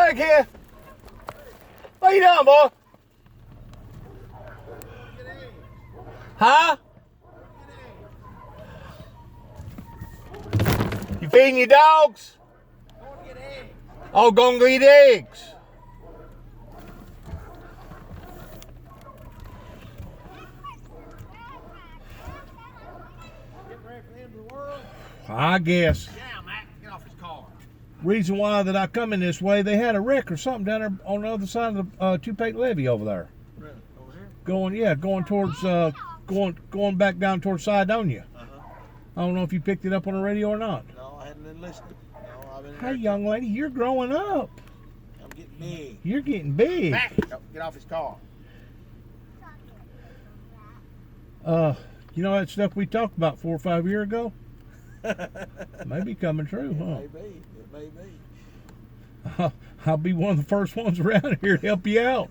back here. What you doing, boy? Huh? You feeding your dogs? Oh, gonna get eggs. I guess. Yeah, Mac, get off his car. Reason why that I come in this way, they had a wreck or something down there on the other side of the Tupate Levee over there. Really? Over here? Going towards going back down towards Sidonia. I don't know if you picked it up on the radio or not. No, I hadn't been listening. No, I've been. Hey, young lady, you're growing up. I'm getting big. You're getting big. Mac, get off his car. You know that stuff we talked about 4 or 5 years ago? May be coming true, huh? It may be. I'll be one of the first ones around here to help you out.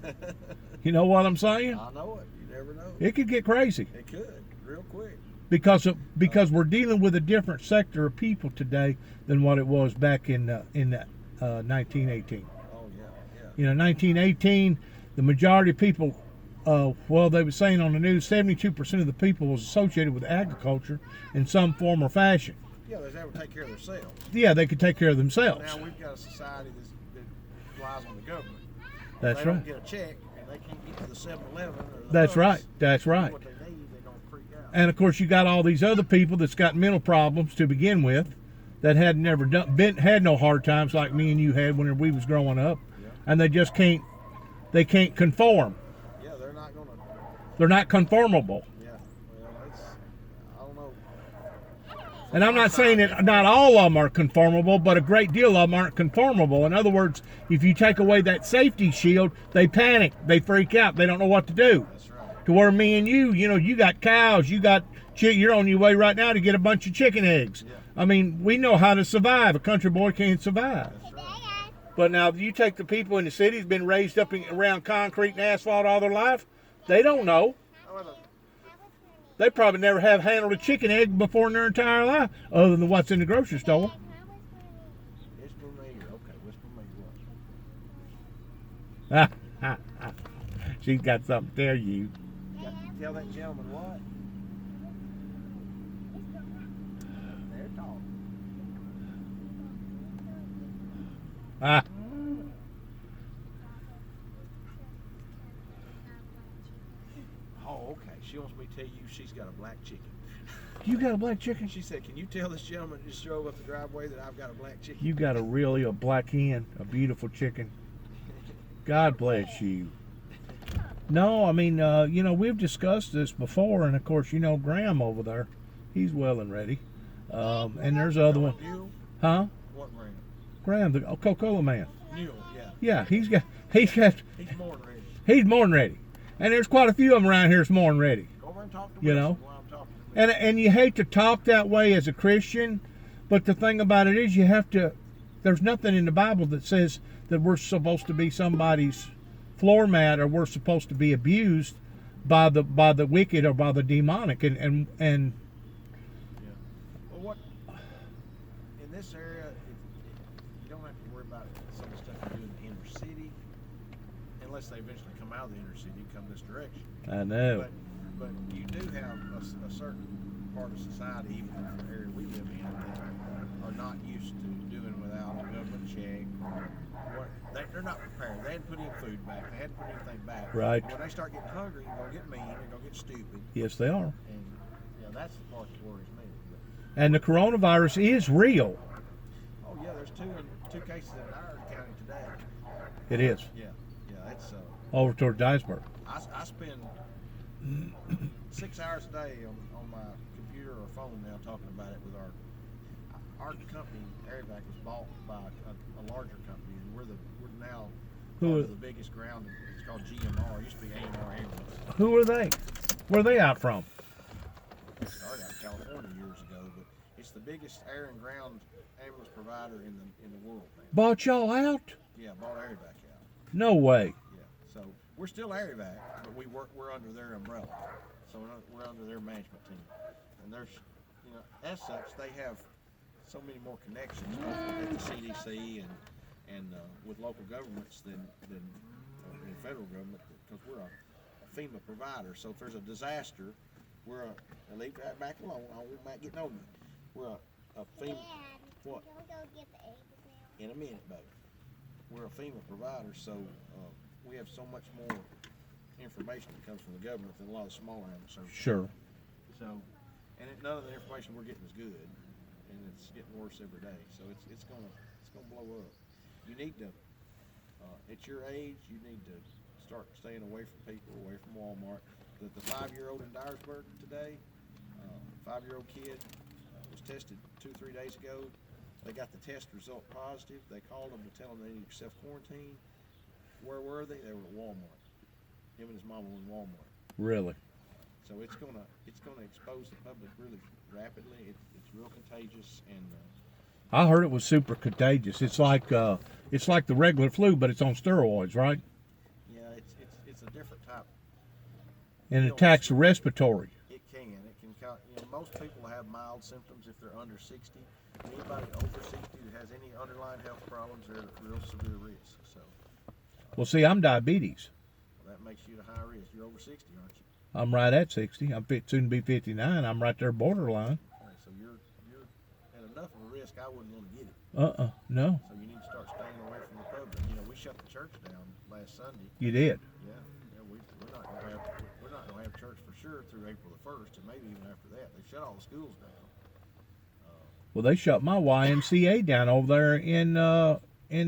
You know what I'm saying? I know it. You never know. It could get crazy It could, real quick. because we're dealing with a different sector of people today than what it was back in 1918. Oh yeah, yeah. You know, 1918, the majority of people, well, they were saying on the news, 72% of the people was associated with agriculture in some form or fashion. Yeah, they're able to take care of themselves. Yeah, they could take care of themselves. Now we've got a society that relies on the government. That's If they right. don't get a check and they can't get to the 7-Eleven or the That's Hubs, right. That's get right. What they need, they're gonna freak out. And of course, you got all these other people that's got mental problems to begin with, that had never had no hard times like me and you had when we was growing up, Yeah. and they just can't conform. Yeah, they're not gonna. They're not conformable. Yeah, well, it's. I don't know. And I'm not saying that not all of them are conformable, but a great deal of them aren't conformable. In other words, if you take away that safety shield, they panic, they freak out, they don't know what to do. That's right. To where me and you got cows, you're on your way right now to get a bunch of chicken eggs. Yeah. I mean, we know how to survive. A country boy can't survive. That's right. But now, you take the people in the cities, been raised up around concrete and asphalt all their life, they don't know. They probably never have handled a chicken egg before in their entire life, other than what's in the grocery store. Whisper me. Okay, whisper me. What? She's got something to tell you. Got to tell that gentleman what? They're talking. Ah, Oh, okay. She wants me to tell you she's got a black chicken. you got a black chicken? She said, "Can you tell this gentleman who just drove up the driveway that I've got a black chicken?" You got a black hen, a beautiful chicken. God bless you. No, I mean, we've discussed this before, and of course, Graham over there, he's well and ready. And there's other one, Mule? huh? What brand? Graham, the Coca-Cola man. Mule, yeah. Yeah, he's He's more than ready. he's more than ready. And there's quite a few of them around here that's more than ready. Go over and talk to You Wilson know? while I'm talking to me. And you hate to talk that way as a Christian, but the thing about it is you have to, there's nothing in the Bible that says that we're supposed to be somebody's floor mat or we're supposed to be abused by the wicked or by the demonic. And Yeah. Well, what in this area, you don't have to worry about some of the stuff you do in the inner city, unless they eventually come out of the inner city and come this direction. I know. But you do have a certain part of society, even in the area we live in, that are not used to doing without a government check. They're not prepared. They hadn't put any food back. They hadn't put anything back. Right. When they start getting hungry, they're going to get mean. They're going to get stupid. Yes, they are. And that's the part that worries me. And the coronavirus is real. Oh yeah, there's two cases in our county today. It is. Yeah, it's Over toward Dyersburg. I spend 6 hours a day on my computer or phone now talking about it with our company. Airvac was bought by a larger company, and we're now one of the biggest ground. It's called GMR. It used to be AMR Ambulance. Who are they? Where are they out from? It started out in California years ago, but it's the biggest air and ground ambulance provider in the world now. Bought y'all out? Yeah, bought Airvac out. No way. Yeah, so we're still Airvac, but we're under their umbrella, so we're under their management team. And there's, as such, they have so many more connections both at the CDC and with local governments than the federal government, because we're a FEMA provider. So if there's a disaster, we're and leave that back alone. I won't Matt getting over it. We're a FEMA. Dad, What? can we go get the eggs now? In a minute, baby. We're a FEMA provider, so we have so much more information that comes from the government than a lot of smaller animal services. Sure. So, none of the information we're getting is good, and it's getting worse every day. So it's gonna blow up. You need to, at your age, you need to start staying away from people, away from Walmart. The 5-year-old in Dyersburg today, 5-year-old kid was tested 2-3 days ago. They got the test result positive. They called them to tell them they needed to self-quarantine. Where were they? They were at Walmart. Him and his mama were in Walmart. Really? So it's gonna expose the public really rapidly. It's real contagious, and I heard it was super contagious. It's like the regular flu, but it's on steroids, right? yeah, it's a different type. And it attacks the respiratory. It can most people have mild symptoms if they're under 60. Anybody over 60 that has any underlying health problems, they're at real severe risk. So Well, see, I'm diabetes. that makes you at a high risk. You're over 60, aren't you? I'm right at 60. I'm soon to be 59. I'm right there borderline. All right, so you're at enough of a risk. I wouldn't want to get it. No. So you need to start staying away from the public. We shut the church down last Sunday. You did. Yeah, we're not gonna have church for sure through April the 1st, and maybe even after that. They shut all the schools down. Well, they shut my YMCA down over there in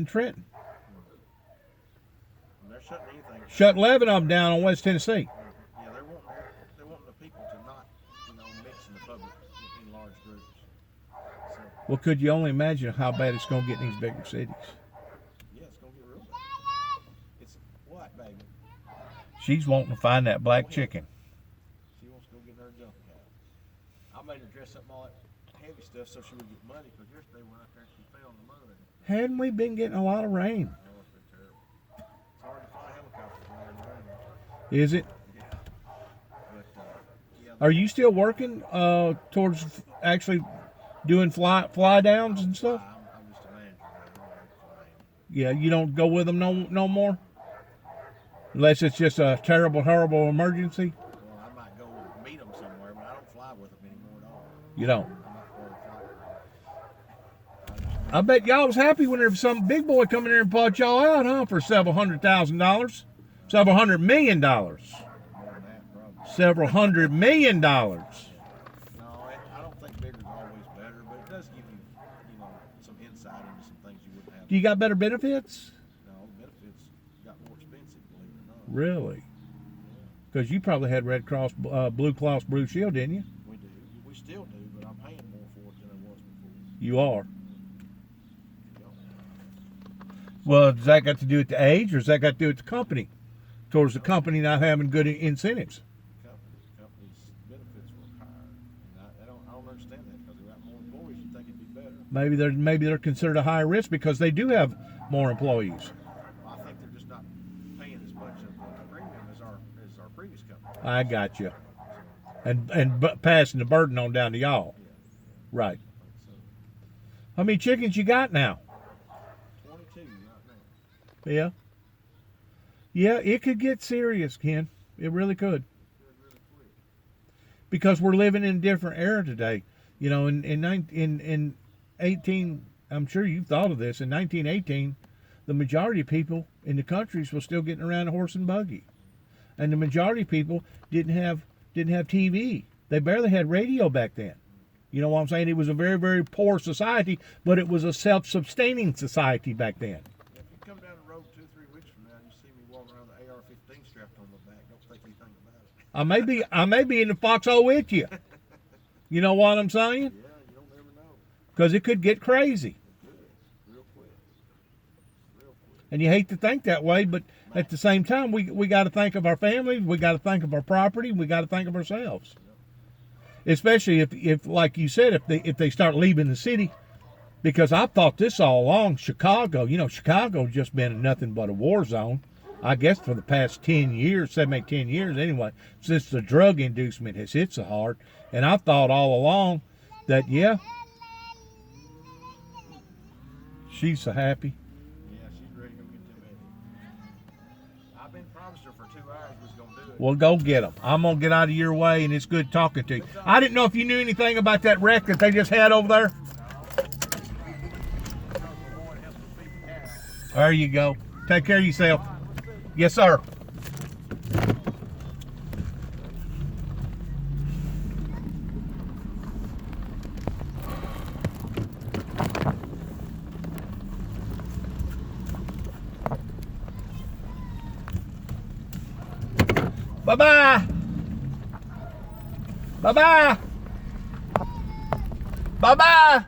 Trenton. And they're shutting anything. Shut 11 of them down on West Tennessee. Yeah, they're wanting the people to not, mix in the public in large groups. So Well, could you only imagine how bad it's going to get in these bigger cities? yeah, it's gonna get real bad. It's what, baby? She's wanting to find that black chicken. She wants to go get her jumping cow. I made her dress up in all that heavy stuff so she would get muddy, because yesterday we went out there and she fell in the mud. Hadn't we been getting a lot of rain? Oh, it's been terrible. It's hard to fly helicopters around the rain. Is it? Yeah. But yeah. Are you still working towards actually doing fly downs and stuff? I'm just a manager. I don't like flying. Yeah, you don't go with them no more? Unless it's just a terrible, horrible emergency? Well, I might go meet them somewhere, but I don't fly with them anymore at all. You don't. I'm not part of the flight. I bet y'all was happy when there was some big boy coming in there and bought y'all out, huh? For several $100,000. Several $100 million. More than that, probably. Several $100 million. No, I don't think bigger's always better, but it does give you, some insight into some things you wouldn't have. Do you got better benefits? No, the benefits got more expensive, believe it or not. Really? Because you probably had Red Cross, Blue Cross Blue Shield, didn't you? We do. We still do, but I'm paying more for it than I was before. You are. Yep. Well, does that got to do with the age, or does that got to do with the company? Towards the company not having good incentives? Company's benefits were higher, and I don't understand that, because they got more employees. You'd think it'd be better. Maybe they're considered a higher risk because they do have more employees. I think they're just not paying as much of a premium as our previous company. I got you. And passing the burden on down to y'all. Yeah, Right. I think so. How many chickens you got now? 22 right now. Yeah. Yeah, it could get serious, Ken. It really could. Really quick. Because we're living in a different era today. In 18, I'm sure you've thought of this, in 1918, the majority of people in the countries were still getting around a horse and buggy. And the majority of people didn't have TV. They barely had radio back then. You know what I'm saying? It was a very, very poor society, but it was a self-sustaining society back then. If you come down the road 2-3 weeks from now and you see me walking around with the AR-15 strapped on my back, don't think anything about it. I may be in the foxhole with you. You know what I'm saying? Yeah, you don't never know. Because it could get crazy. It could, real quick. Real quick. And you hate to think that way, but at the same time, we got to think of our family, we got to think of our property, we got to think of ourselves. Especially if like you said, if they start leaving the city, because I've thought this all along. Chicago just been nothing but a war zone, I guess, for the past 10 years, 10 years anyway, since the drug inducement has hit so hard. And I've thought all along that, yeah, she's so happy. Yeah, Well, go get them. I'm gonna get out of your way, and it's good talking to you. I didn't know if you knew anything about that wreck that they just had over there. There you go. Take care of yourself. Yes, sir. Bye-bye. Bye-bye. Bye-bye.